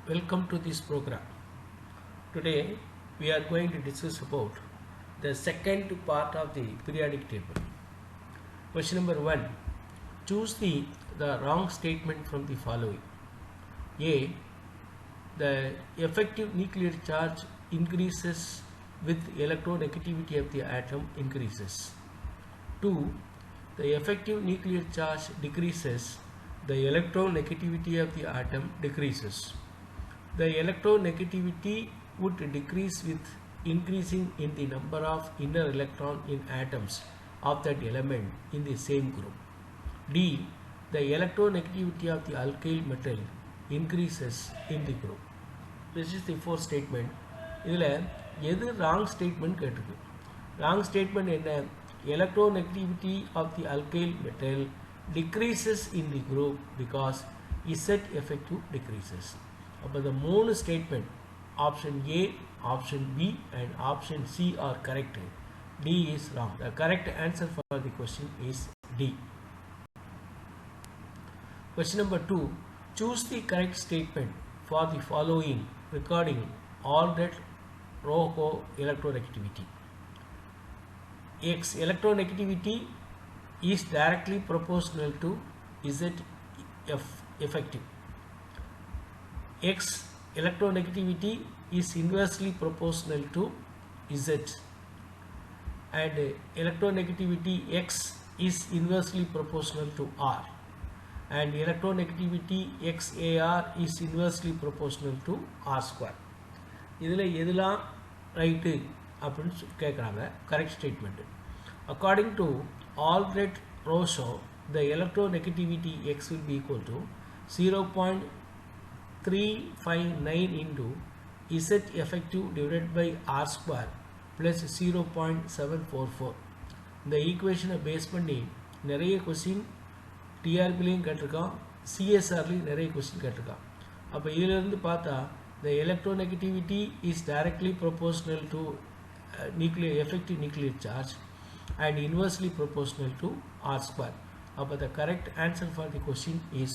Welcome to this program. Today we are going to discuss about the second part of the periodic table. Question number 1. Choose the wrong statement from the following. A. The effective nuclear charge increases with electronegativity of the atom increases. 2. The effective nuclear charge decreases, the electronegativity of the atom decreases. The electronegativity would decrease with increasing in the number of inner electron in atoms of that element in the same group. D. The electronegativity of the alkyl metal increases in the group. This is the fourth statement. This is wrong statement. Wrong statement is electronegativity of the alkyl metal decreases in the group because Z effective decreases. But the moon statement, option A, option B and option C are correct. D is wrong. The correct answer for the question is D. Question number 2. Choose the correct statement for the following regarding Allred Hochow electronegativity. X electronegativity is directly proportional to Z effective. X electronegativity is inversely proportional to Z, and electronegativity X is inversely proportional to R, and electronegativity XAR is inversely proportional to R square. This is right correct statement. According to Allred Hochow, the electronegativity X will be equal to 0.359 into Z effective divided by R square plus 0.744. The equation base பண்ணி நிறைய question TRB லையும் கேட்டிருக்கான், CSR லையும் நிறைய question கேட்டிருக்கான். அப்போ இதிலிருந்து பார்த்தா the electronegativity is directly proportional to effective nuclear charge and inversely proportional to R square. But the correct answer for the question is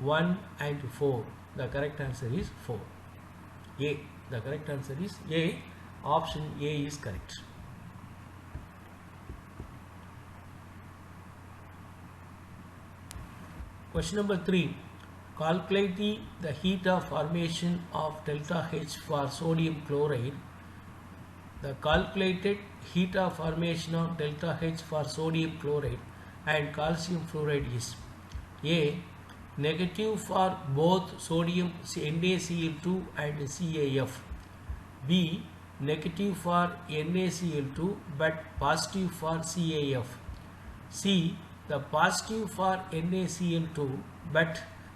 1 and 4. The correct answer is 4. A. The correct answer is A. Option A is correct. Question number 3. Calculate the heat of formation of delta H for sodium chloride. The calculated heat of formation of delta H for sodium chloride and calcium fluoride is A. Negative for both sodium NaCl2 and CaF. B. Negative for NaCl2 but positive for CaF. C. The positive for NaCl2 but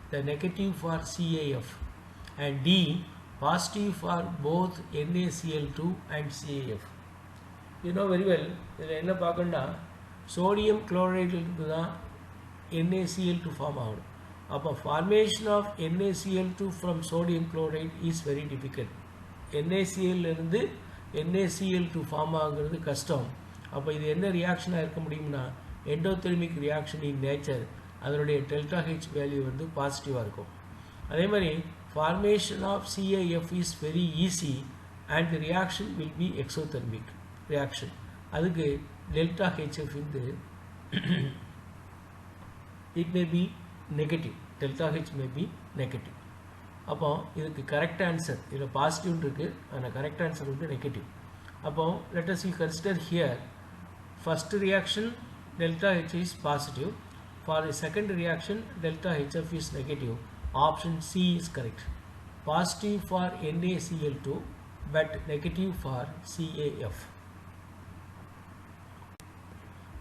the negative for CaF. And D. Positive for both NaCl2 and CaF. You know very well, sodium chloride NaCl2 form out. Formation of NaCl2 from sodium chloride is very difficult. NaCl இருந்து NaCl2 form ஆகிறது கஷ்டம். அப்போ இது என்ன ரியாக்ஷனாக இருக்க முடியும்னா endothermic reaction in nature, அதனுடைய delta H value வந்து பாசிட்டிவாக இருக்கும். அதே மாதிரி formation of CaF is very easy and the reaction will be exothermic reaction. அதுக்கு delta HF வந்து it may be negative. Delta H may be negative. அப்போ இதுக்கு correct answer, இதில் positive இருக்கு, ஆனால் correct answer வந்து negative. அப்போ let us consider here first reaction delta H is positive. For the second reaction delta HF is negative. Option C is correct. Positive for NaCl2 but negative for CaF.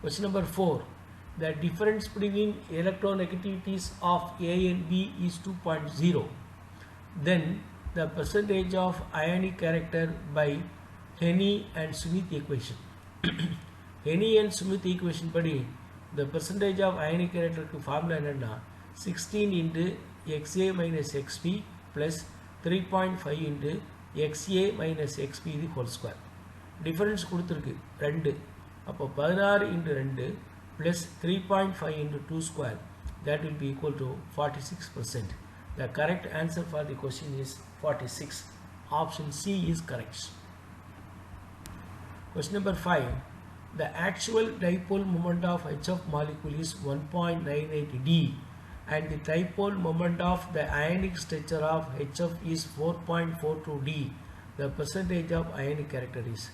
Question number 4. The difference between electronegativities of A and B is 2.0. Then the percentage of ionic character by Hanney and Smith equation. Hanney and Smith equation padi the percentage of ionic character formula enna 16 into XA minus XP plus 3.5 into XA minus XP the whole square. Difference கொடுத்திருக்கு 2. அப்போ 16 into 2 plus 3.5 into 2 square, that will be equal to 46%. The correct answer for the question is 46. Option C is correct. Question number 5. The actual dipole moment of HF molecule is 1.98 d and the dipole moment of the ionic structure of HF is 4.42 d. The percentage of ionic character is.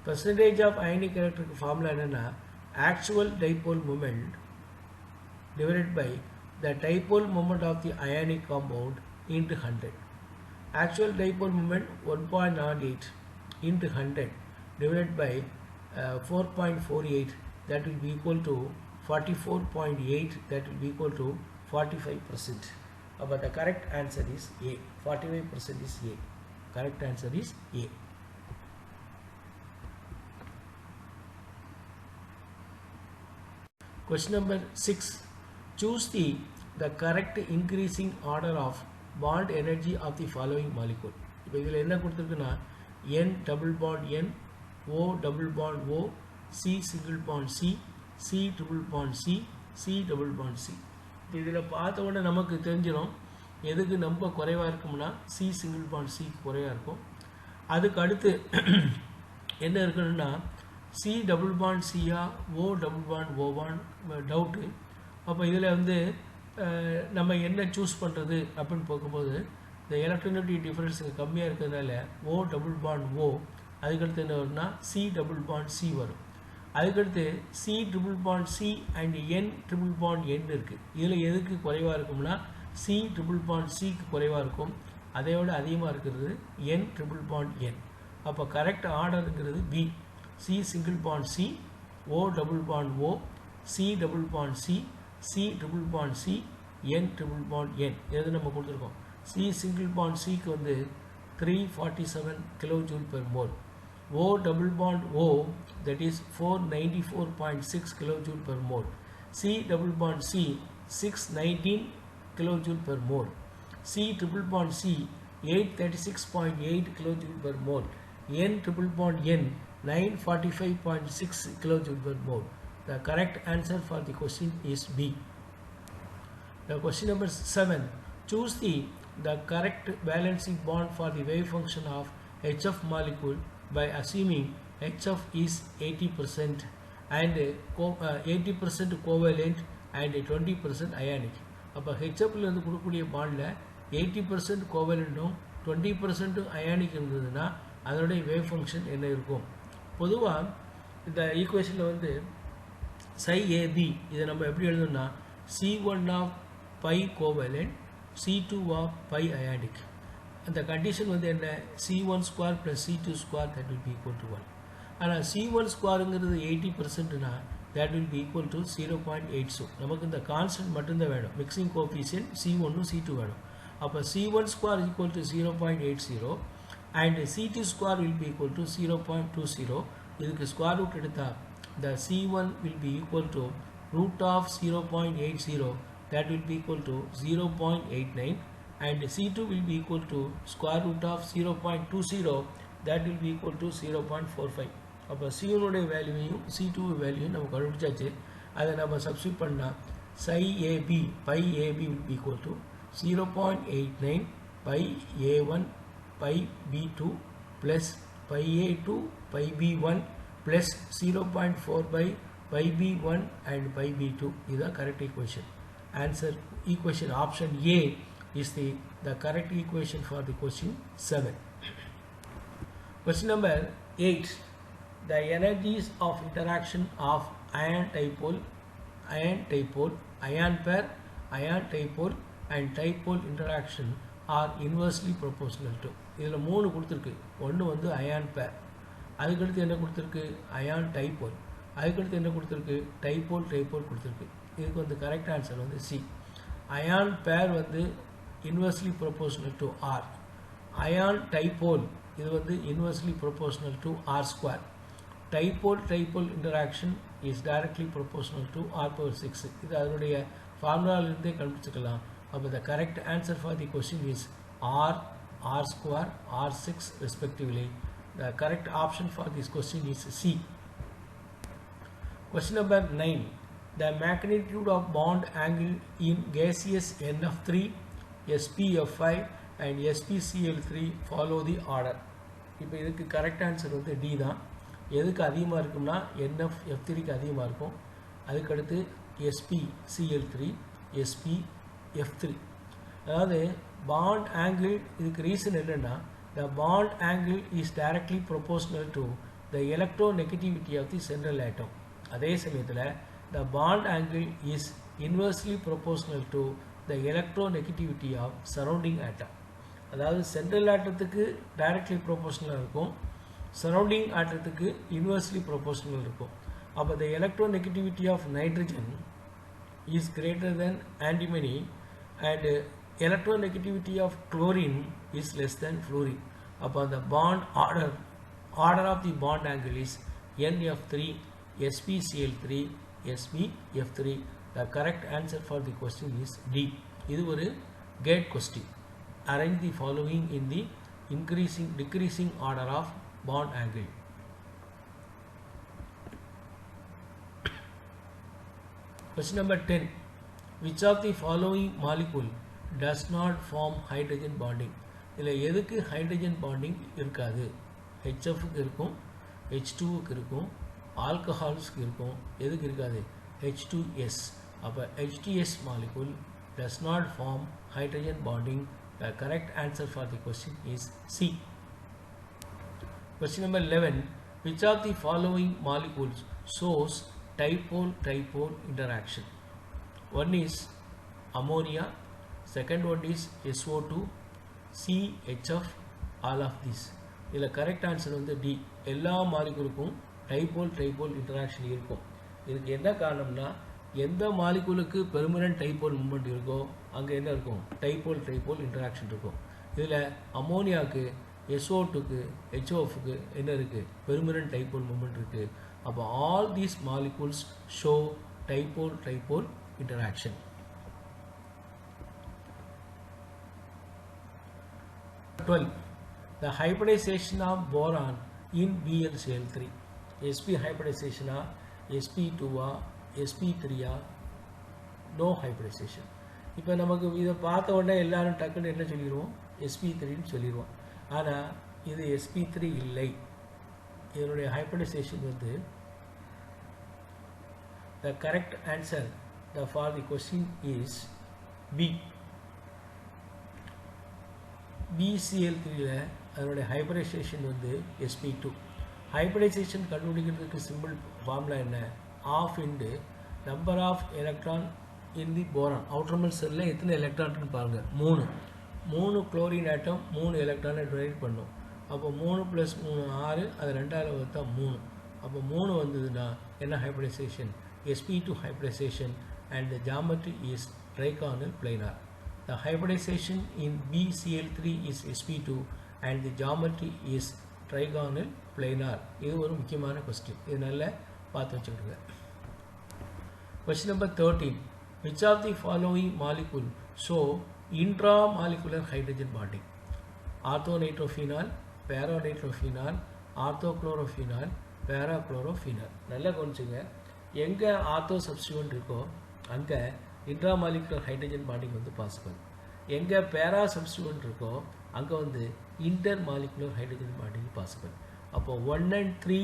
Percentage of ionic character formula is actual dipole moment divided by the dipole moment of the ionic compound into 100. Actual dipole moment 1.08 into 100 divided by 4.48, that will be equal to 44.8, that will be equal to 45%. But the correct answer is A. 45% is A. Correct answer is A. Question number 6. Choose the correct increasing order of bond energy of the following molecule. இப்போ இதில் என்ன கொடுத்திருக்குன்னா N double bond N, O double bond O, C single bond C, C triple bond C, C double bond C. இதில் பார்த்த உடனே நமக்கு தெரிஞ்சிடும் எதுக்கு நம்ம குறைவாக இருக்கும்னா C single bond C குறைவாக இருக்கும். அதுக்கு அடுத்து என்ன இருக்குன்னா C double bond C ஆ O double bond O doubt. அப்போ இதில் வந்து நம்ம என்ன சூஸ் பண்ணுறது அப்படின்னு பார்க்கும்போது இந்த எலக்ட்ரோநெகட்டிவ் டிஃபரன்ஸ் கம்மியாக இருக்கிறதுனால O double bond O, அதுக்கடுத்து என்ன வரும்னா C double bond C வரும். அதுக்கடுத்து C triple bond C and N triple bond N இருக்குது. இதில் எதுக்கு குறைவாக இருக்கும்னா C triple bond Cக்கு குறைவாக இருக்கும். அதையோட அதிகமாக இருக்கிறது N triple bond N. அப்போ correct ஆர்டருங்கிறது B. C single bond C, O double bond O, C double bond C, C triple bond C, N triple bond N. எது நம்ம கொடுத்துருக்கோம். C single bond Cக்கு வந்து 347 kilojoule per mole. O double bond O, that is 494.6 kilojoule per mole. C double bond C 619 kilojoule per mole. C triple bond C 836.8 kilojoule per mole. N triple bond N 945.6 kilojoule per mole. The correct answer for the question is B. The question number 7. Choose the correct balancing bond for the wave function of HF molecule by assuming HF is 80% and 80% covalent and 20% ionic. அப்போ HFலேருந்து கொடுக்கக்கூடிய பாண்டில் 80% கோவலண்ட்டும் 20% ionic இருந்ததுன்னா அதனுடைய wave function என்ன இருக்கும். பொதுவாக இந்த ஈக்குவேஷனில் வந்து psi AB இதை நம்ம எப்படி எழுதணும்னா C1 of pi covalent, C2 of pi ionic. அந்த கண்டிஷன் வந்து என்ன C1 square plus C2 square, that will be equal to 1. ஆனால் C1 squareங்கிறது 80%னா that will be equal to 0.82. நமக்கு இந்த கான்ஸ்டன்ட் மட்டும்தான் வேணும். மிக்சிங் கோஎஃபிஷியன்ட் C1 C2 வேணும். அப்போ C1 square is equal to 0.80 and C2 square will be equal to 0.20. இதுக்கு square root எடுத்தா the C1 will be equal to root of 0.80, that will be equal to 0.89 and C2 will be equal to square root of 0.20, that will be equal to 0.45. அப்போ C1 உடைய வேல்யூவையும் C2 வேல்யூவையும் நம்ம கண்டுபிடிச்சாச்சு. அதை நம்ம substitute பண்ணால் psi AB pi AB will be equal to 0.89 pi A1 pi B2 plus pi A2 pi B1 plus 0.4 by pi B1 and pi B2. is the correct equation. Answer equation option A is the correct equation for the question 7. Question number 8. The energies of interaction of ion dipole, ion pair, ion dipole and dipole interaction are inversely proportional to. இதில் 3 கொடுத்துருக்கு. ஒன்று வந்து ion பேர், அதுக்கடுத்து என்ன கொடுத்துருக்கு ion dipole, அதுக்கடுத்து என்ன கொடுத்துருக்கு டைப்போல் கொடுத்துருக்கு. இதுக்கு வந்து கரெக்ட் ஆன்சர் வந்து சி. அயான் பேர் வந்து inversely proportional to r. Ion dipole இது வந்து inversely proportional to r square. Dipole interaction is directly proportional to r power 6. இது அதனுடைய ஃபார்முலாவிலிருந்தே கண்டுபிடிச்சிக்கலாம். அப்போ the correct answer for the question is r, r square, R6 respectively. The correct option for this question is C. Question number 9. The magnitude of bond angle in gaseous NF3, SpF5 and SpCl3 follow the order. இப்போ இதுக்கு correct answer வந்து D தான். எதுக்கு அதிகமாக இருக்கும்னா NF-F3க்கு அதிகமாக இருக்கும். அதுக்கடுத்து SpCl3 SpF3. அதாவது பாண்ட் ஆங்கிள் இதுக்கு ரீசன் என்னென்னா the bond angle is directly proportional to the electronegativity of the central atom. அதே சமயத்தில் the bond angle is inversely proportional to the electronegativity of surrounding atom. அதாவது சென்ட்ரல் ஆட்டத்துக்கு directly ப்ரொபோஷனலாக இருக்கும், surrounding ஆட்டத்துக்கு inversely proportional இருக்கும். அப்போ the electronegativity of nitrogen is greater than antimony and electronegativity of chlorine is less than fluorine. Upon the bond order of the bond angle is NF3 SpCl3 SpF3. The correct answer for the question is D. இது ஒரு gate question. Arrange the following in the decreasing order of bond angle. Question number 10. Which of the following molecule does not form hydrogen bonding? இதில் எதுக்கு hydrogen bonding இருக்காது? HFக்கு இருக்கும், H2க்கு இருக்கும், ஆல்கஹால்ஸ்க்கு இருக்கும். எதுக்கு இருக்காது? H2S. அப்போ H2S molecule does not form hydrogen bonding. The correct answer for the question is C. Question number 11. Which of the following molecules shows dipole-dipole interaction? One is ammonia, second one is SO2, CHF, all of these. இதில் correct answer வந்து D. எல்லா மாலிகுலுக்கும் dipole interaction இருக்கும். இதுக்கு என்ன காரணம்னா எந்த மாலிகுலுக்கு permanent dipole moment இருக்கோ அங்கே என்ன இருக்கும்? டைபோல் இன்டராக்ஷன் இருக்கும். இதில் அம்மோனியாவுக்கு SO2க்கு HOFக்கு என்ன இருக்குது? பெர்மனன்ட் டைபோல் மூமெண்ட் இருக்குது. அப்போ all these molecules show dipole interaction. The hybridization of boron in BnCl3. sp hybridization sp2 sp3 no hybridization. இப்போ நமக்கு இதை பார்த்த உடனே எல்லாரும் டக்குன்னு என்ன சொல்லிடுவோம்? sp3ன்னு சொல்லிடுவோம். ஆனால் இது sp3 இல்லை. இதனுடைய hybridization வந்து the correct answer for the question is B. BCl3ல அதனுடைய hybridization வந்து sp2. hybridization கண்டுபிடிக்கிறதுக்கு சிம்பிள் ஃபார்முலா என்ன? half into number of electron in the boron. outermost cell எத்தனை எலக்ட்ரான் இருக்குன்னு பாருங்க. 3 குளோரின் ஆட்டம் 3 எலக்ட்ரானை டொனேட் பண்ணும். அப்போ 3 + 3 6, அது 2ஆல் வகுத்தா 3. அப்போ 3 வந்ததுன்னா என்ன hybridization? sp2 hybridization and the geometry is trigonal planar. The hybridization in BCl3 is sp2 and the geometry is trigonal planar. இது ஒரு முக்கியமான கொஸ்டின். இது நல்லா பார்த்து வச்சுக்கிடுங்க. Question number 13. Which of the following molecule show intramolecular hydrogen bonding? Orthonitrophenol, paranitrophenol, orthochlorophenol, parachlorophenol. நல்லா கவனிச்சுங்க. எங்கே ortho சப்ஸ்டிட்யூண்ட் இருக்கோ அங்கே இன்ட்ராமாலிகுலர் ஹைட்ரஜன் பாண்டிங் வந்து பாசிபிள். எங்கே பேரா சப்ஸ்டிட்யூண்ட் இருக்கோ அங்கே வந்து inter molecular hydrogen bonding possible. அப்போ 1 and 3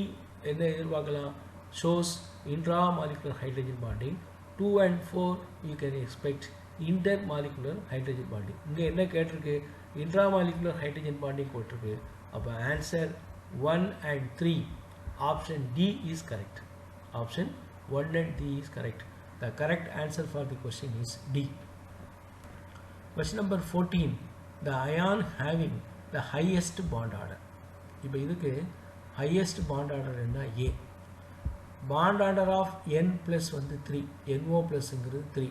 என்ன எதிர்பார்க்கலாம்? Shows intramolecular hydrogen bonding. 2 and 4 you can expect intermolecular hydrogen bonding. இங்கே என்ன கேட்டிருக்கு? intramolecular hydrogen bonding போட்டிருக்கு. அப்போ answer 1 and 3 option D is correct. Option 1 and D is correct. The correct answer for the question is D. Question number 14. The ion having the highest bond order. இப்போ இதுக்கு highest bond order என்ன? A. Bond order of N plus வந்து 3. NO plus ங்கிறது 3.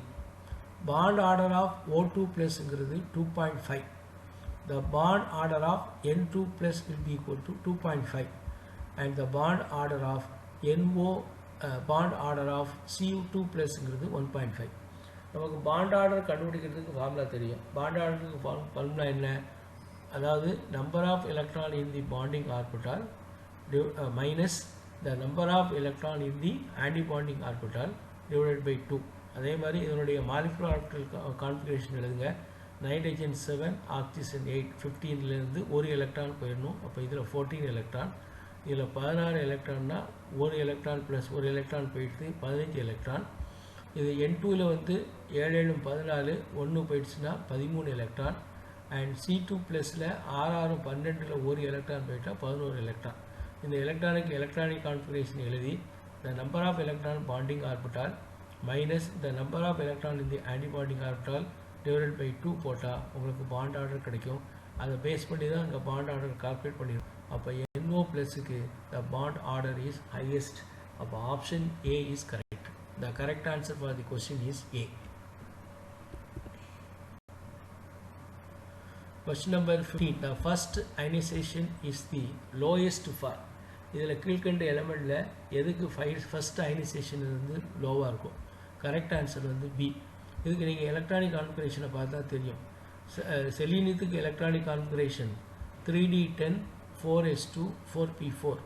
Bond order of O2 plus ங்கிறது 2.5. The bond order of N2 plus will be equal to 2.5. And the bond order of NO bond order of Cu2 plus ங்கிறது 1.5. நமக்கு bond order கண்டுபிடிக்கிறதுக்கு formula தெரியும். bond orderக்கு formula என்ன? அதாவது number of electron in the bonding orbital minus the number of electron in the anti-bonding orbital divided by 2. அதே மாதிரி இதனுடைய molecular orbital configuration எழுதுங்க. நைட்ரஜன் 7 ஆக்சிஜன் 8 15லேருந்து ஒரு எலக்ட்ரான் போயிடணும். அப்போ இதில் 14 எலக்ட்ரான், இதில் 16 எலக்ட்ரான்னா ஒரு எலக்ட்ரான் ப்ளஸ் ஒரு எலக்ட்ரான் போயிடுது 15 எலக்ட்ரான். இது N2ல் வந்து 7 7 14 1 போயிடுச்சுன்னா 13 எலக்ட்ரான். அண்ட் C2 ப்ளஸில் 6 6 12ல் ஒரு எலக்ட்ரான் போயிட்டால் 11 எலக்ட்ரான். இந்த எலக்ட்ரானுக்கு எலக்ட்ரானிக் கான்ஃபிகரேஷன் எழுதி the number of electron bonding orbital minus the number of electron in the antibonding orbital divided by 2 போட்டால் உங்களுக்கு பாண்ட் ஆர்டர் கிடைக்கும். அதை பேஸ் பண்ணி தான் இங்கே பாண்ட் ஆர்டர் கால்குலேட் பண்ணிடும். அப்போ NO ப்ளஸுக்கு the bond order is highest. அப்போ option A is correct. The correct answer for the question is A. Question number 15. The first ionization is the lowest for. இதில் கீழ்கண்ட எலமெண்ட்டில் எதுக்கு first ionisation வந்து லோவாக இருக்கும்? Correct answer வந்து B. இதுக்கு நீங்கள் எலக்ட்ரானிக் கான்ஃபிகரேஷனை பார்த்தா தெரியும். செலீனியத்துக்கு electronic configuration 3D10 4s2 4p4.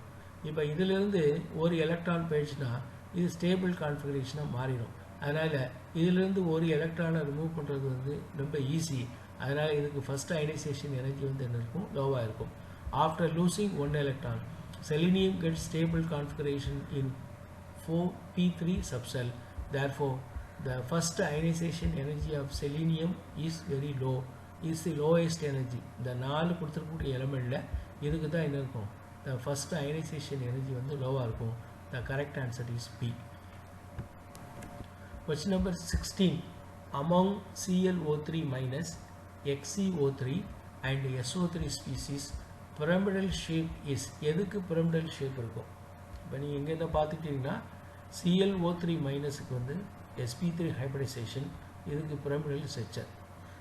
இப்போ இதிலிருந்து ஒரு எலக்ட்ரான் போயிடுச்சுன்னா இது ஸ்டேபிள் கான்ஃபிகரேஷனாக மாறிடும். அதனால் இதிலிருந்து ஒரு எலக்ட்ரானை ரிமூவ் பண்ணுறது வந்து ரொம்ப ஈஸி. அதனால் இதுக்கு ஃபஸ்ட் அயனைசேஷன் எனர்ஜி வந்து என்ன இருக்கும்? லோவாக இருக்கும். After losing 1 electron, selenium gets stable configuration in 4p3 subcell. Therefore, the first ionization energy of selenium is very low. Is the lowest energy. The 4 கொடுத்திருக்கக்கூடிய எலமெண்ட்ல இதுக்கு தான் என்ன இருக்கும்? The first ionization energy வந்து லோவா இருக்கும். The correct answer is B. Question number 16. Among ClO3 minus, XCO3 and SO3 species, pyramidal shape is. எதுக்கு pyramidal shape இருக்கும்? இப்போ நீங்கள் இங்கே இதை பார்த்துக்கிட்டிங்கன்னா ClO3 மைனஸுக்கு வந்து sp3 ஹைப்ரிடைசேஷன், இதுக்கு pyramidal structure.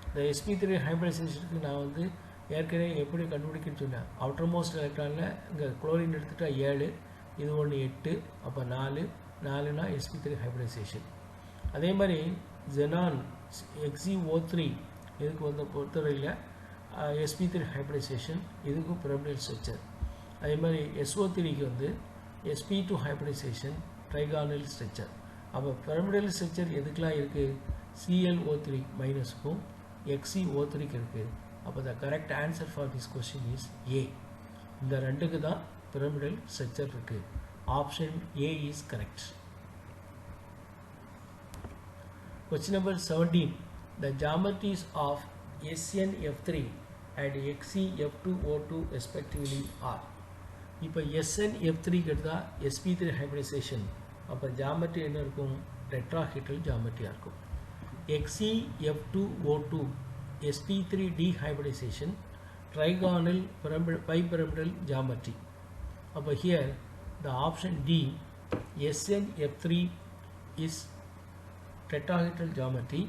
இந்த sp3 ஹைப்ரிடைசேஷனுக்கு நான் வந்து ஏற்கனவே எப்படி கண்டுபிடிக்கணும்னு சொன்னேன். அவுட்டர் மோஸ்ட் எலக்ட்ரானில் இங்கே குளோரின் எடுத்துட்டா 7, இது ஒன்று 8, அப்போ 4னா sp3 ஹைப்ரிடைசேஷன். அதே மாதிரி xenon XeO3 இதுக்கு வந்து பொறுத்தவரையில் sp3 ஹைப்ரிடைசேஷன், இதுக்கும் pyramidal structure. அதே மாதிரி SO3க்கு வந்து sp2 ஹைப்ரிடைசேஷன், ட்ரைகானல் ஸ்ட்ரக்சர். அப்போ pyramidal structure எதுக்கெலாம் இருக்குது? ClO3 மைனஸுக்கும் XeO3க்கு இருக்குது. அப்போ the correct answer for this question is A. இந்த ரெண்டுக்கு தான் pyramidal structure இருக்குது. Option A is correct. Question number 17. The geometries of SnF3 and XeF2O2 respectively are. இப்போ SnF3 எடுத்தால் sp3 hybridization, அப்போ ஜாமெட்ரி என்ன இருக்கும்? டெட்ராஹெட்ரல் ஜாமெட்ரியாக இருக்கும். XeF2O2 sp3 dehybridization, trigonal bipyramidal geometry. அப்போ here the option D, SnF3 is tetrahedral geometry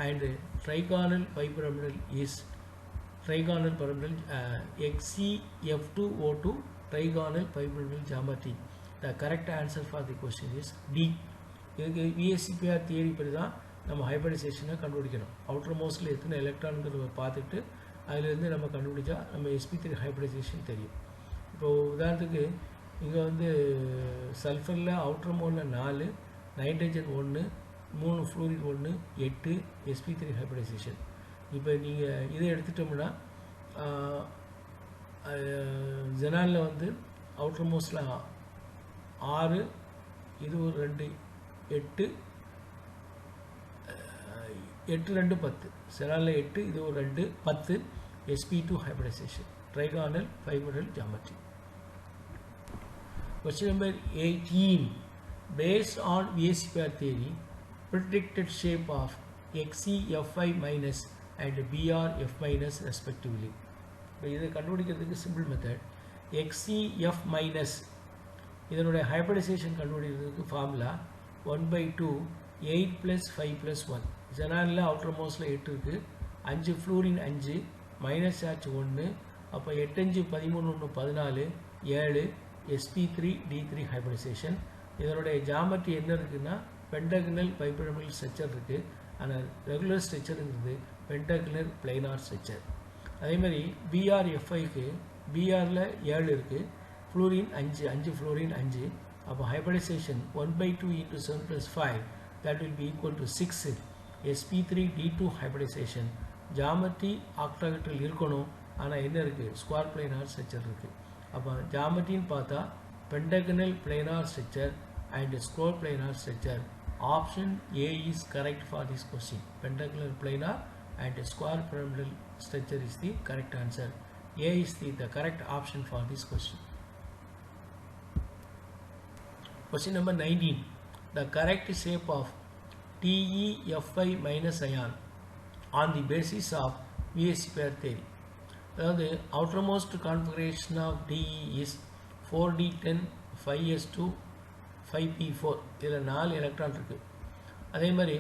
and trigonal bipyramidal is trigonal pyramidal. XeF2O2 trigonal bipyramidal geometry. The correct answer for the question is D. இதுக்கு VSEPR theory படி தான் நம்ம ஹைப்ரிடைசேஷனை கண்டுபிடிக்கணும். Outer மோஸ்ட்டில் எத்தனை எலக்ட்ரான்கள் பார்த்துட்டு அதிலிருந்து நம்ம கண்டுபிடிச்சா நம்ம sp3 ஹைப்ரிடைசேஷன் தெரியும். இப்போது உதாரணத்துக்கு இங்கே வந்து சல்ஃபரில் அவுட்டர் மோலில் 4, நைட்ரஜன் 1, 3 ஃப்ளூரின் 1, 8 sp3 ஹைப்ரிடைசேஷன். இப்போ நீங்கள் இதை எடுத்துட்டோம்னா ஜெனாலில் வந்து அவுட்டர் மோஸ்ட்டில் 6, இது ஒரு 2, 8 8 2 10, ஜெனாலில் 8, இது ஒரு 2 10 sp2 hybridization, trigonal bipyramidal geometry. Question number 18. Based on VSEPR theory, predicted shape of XeF5 minus and BrF minus respectively. இதை கண்டுபிடிக்கிறதுக்கு சிம்பிள் மெத்தட். XeF minus இதனுடைய ஹைப்ரிடைசேஷன் கண்டுபிடிக்கிறதுக்கு ஃபார்முலா 1/2 8 + 5 + 1. ஜெனாலில் அவுட்டர் மோஸ்ட்டில் 8 இருக்குது, 5 ஃப்ளூரின் 5, மைனஸ் சார்ஜ் 1, அப்போ 8 5 13 1 14 7 sp3 d3 ஹைப்ரிடைசேஷன். இதனுடைய geometry என்ன இருக்குன்னா pentagonal bipyramidal structure இருக்குது. ஆனால் ரெகுலர் ஸ்ட்ரக்சருங்கிறது பென்டகனல் பிளைனார் ஸ்ட்ரக்சர். அதேமாதிரி BrF5க்கு BRல 7 இருக்குது, ஃப்ளூரின் 5 5 ஃப்ளூரின் 5, அப்போ hybridisation 1/2 × 7 + 5 that will be equal to 6 sp3 d2 hybridization. Geometry octahedral இருக்கணும். ஆனால் என்ன இருக்குது, ஸ்கொயர் பிளைனார் ஸ்ட்ரக்சர் இருக்குது. அப்போ ஜாமெட்ரின்னு பார்த்தா pentagonal planar structure and square planar structure. Option A is correct for this question. Pentagonal planar and square pyramidal structure is the correct answer. A is the correct option for this question. Question number 19. The correct shape of TeFi minus ion on the basis of VSEPR theory. The outermost configuration of De is 4d10 5s2 5p4. இதில் 4 electron இருக்கு. அதே மாதிரி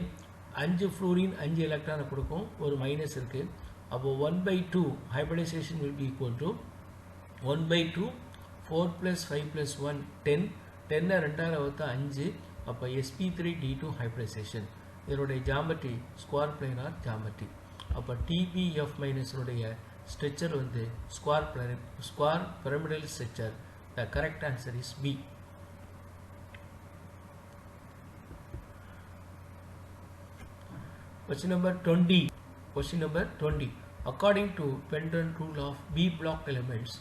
5 fluorine 5 எலக்ட்ரானை கொடுக்கும், ஒரு minus இருக்குது. அப்போ 1/2 hybridization will be equal to 1/2 4 plus 5 plus 1 10. 10 ரெண்டாவது வகுத்தா 5. அப்போ sp3d2 hybridization. இதனுடைய ஜாமெட்ரி ஸ்கொயர் பிளைனார் ஜாமெட்ரி. அப்போ TBF மைனஸனுடைய ஸ்ட்ரக்சர் வந்து square pyramidal structure. The correct answer is B. Question number 20. Question number 20. According to Penton rule of B block elements,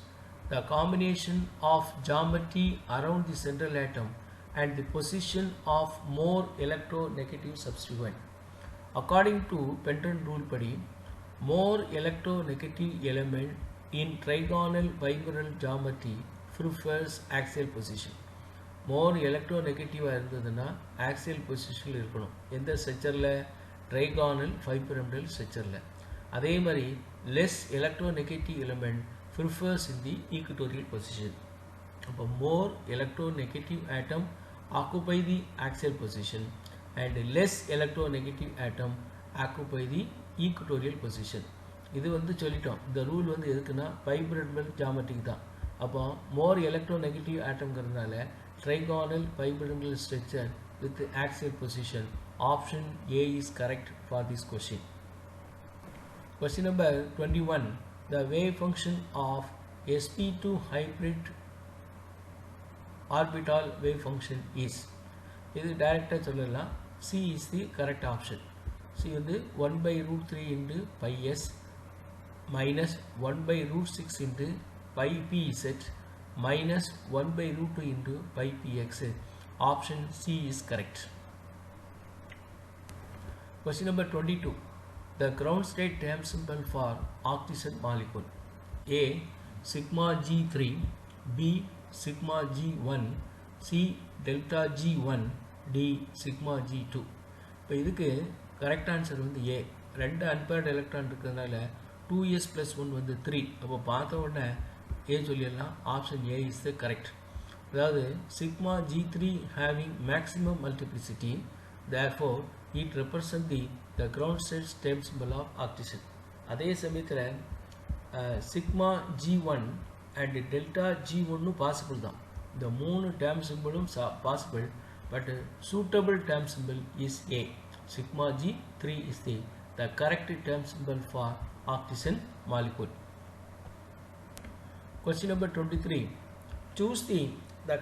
the combination of geometry around the central atom and the position of more electronegative substituent. According to Penton rule padi, more electronegative element in trigonal bigonal geometry prefers axial position. More electronegative இருந்ததுன்னா axial position இருக்கணும். எந்த ஸ்ட்ரக்சரில், trigonal 5 pyramidal structure. அதே மாதிரி less electronegative element prefers in the equatorial position. அப்போ more electronegative atom occupy the axial position and less electronegative atom occupy the equatorial position. இது வந்து சொல்லிட்டோம். இந்த ரூல் வந்து எதுக்குன்னா பைபிரமிடல் ஜாமெட்ரிக்கு தான். அப்போ more electronegative atomங்கிறதுனால trigonal bipyramidal structure with axial position. Option A is correct for this question. Question number 21. The wave function of sp2 hybrid orbital wave function is. இது டைரக்டா சொல்லலாம். C is the correct option. C வந்து 1/√3 into pi s minus 1/√6 into pi pz minus 1/√2 into pi px. Option C is correct. Question number 22. The ground state term symbol for oxygen molecule. A. Sigma G3, B. Sigma G1, C. Delta G1, D. Sigma G2. இப்போ இதுக்கு correct answer வந்து A. 2 unpaired electron இருக்கிறதுனால 2s plus 1 வந்து 3. அப்போ பார்த்த உடனே A சொல்லிடலாம். Option A is the correct. அதாவது sigma G3 having maximum multiplicity, therefore it represents the ground state term symbol of oxygen. அதே சமயத்தில் sigma G1 and delta G1 possible தான். இந்த 3 term symbolum possible, but suitable term symbol is A. Sigma G3 is the correct term symbol for oxygen molecule. Question number 23. Choose the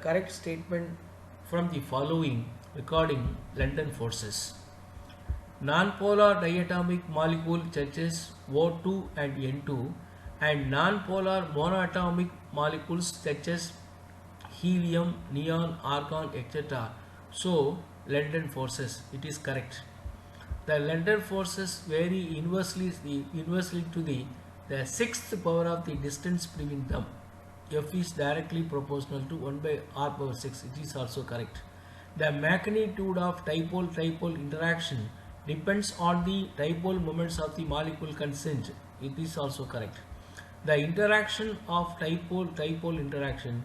correct statement from the following regarding London forces. Non-polar diatomic molecule such as O2 and N2 and non-polar monoatomic molecules such as helium, neon, argon, etc. So, London forces. It is correct. The London forces vary inversely to the sixth power of the distance between them. F is directly proportional to 1/r⁴. It is also correct. The magnitude of dipole-dipole interaction depends on the dipole moments of the molecule concerned. It is also correct. The interaction of dipole-dipole interaction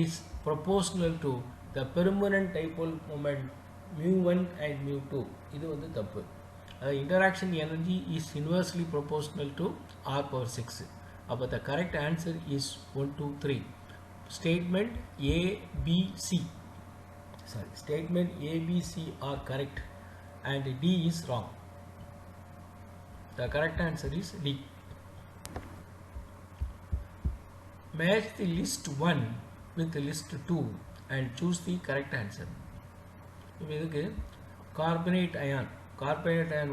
is proportional to the permanent dipole moment mu1 and mu2. இது வந்து தப்பு. Interaction energy is inversely proportional to r⁴. அப்போ the correct answer is 1, 2, 3. Statement A, B, C. Statement A, B, C are correct and D is wrong. The correct answer is D. Match the list 1 with the list 2 and choose the correct answer. இப்போ இதுக்கு carbonate ion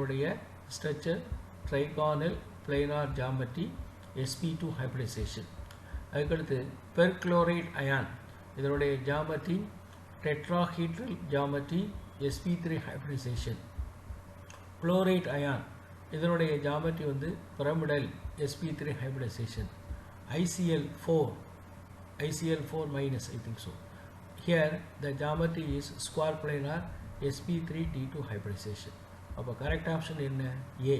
உடைய structure trigonal planar geometry sp2 hybridization. அதுக்கடுத்து perchlorate ion இதனுடைய geometry tetrahedral geometry sp3 hybridization. Chlorate ion இதனுடைய geometry வந்து pyramidal sp3 hybridization. ICL4 minus, I think so. Here the geometry is square planar sp3d2 hybridization. அப்போ correct option என்ன? A.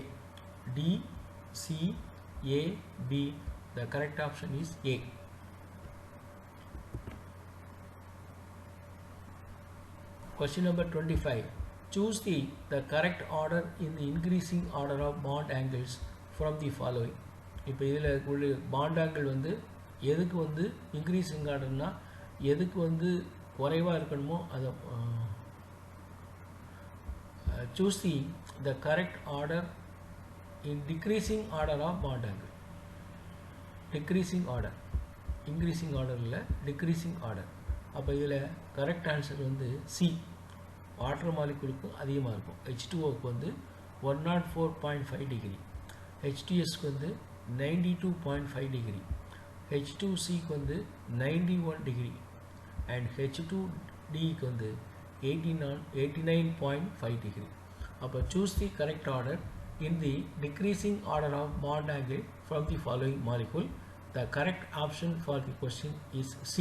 D, C, A, B. The correct option is A. Question number 25. Choose the correct order in the increasing order of bond angles from the following. இப்போ இதில் உள்ள bond angle வந்து எதுக்கு வந்து increasing orderனா எதுக்கு வந்து குறைவாக இருக்கணுமோ அதை choose the correct order in decreasing order of bond angle. Decreasing order, increasing order இல்லை, decreasing order. அப்போ இதில் correct answer வந்து C. வாட்டர் மாலிகுலுக்கு அதிகமாக இருக்கும். H2Oக்கு வந்து 104.5 டிகிரி, H2Sக்கு வந்து 92.5 டிகிரி, H2Cக்கு வந்து 91 டிகிரி and H2Dக்கு வந்து 89.5 degree. அப்போ choose the correct order in the decreasing order of bond angle from the following molecule. The correct option for the question is C.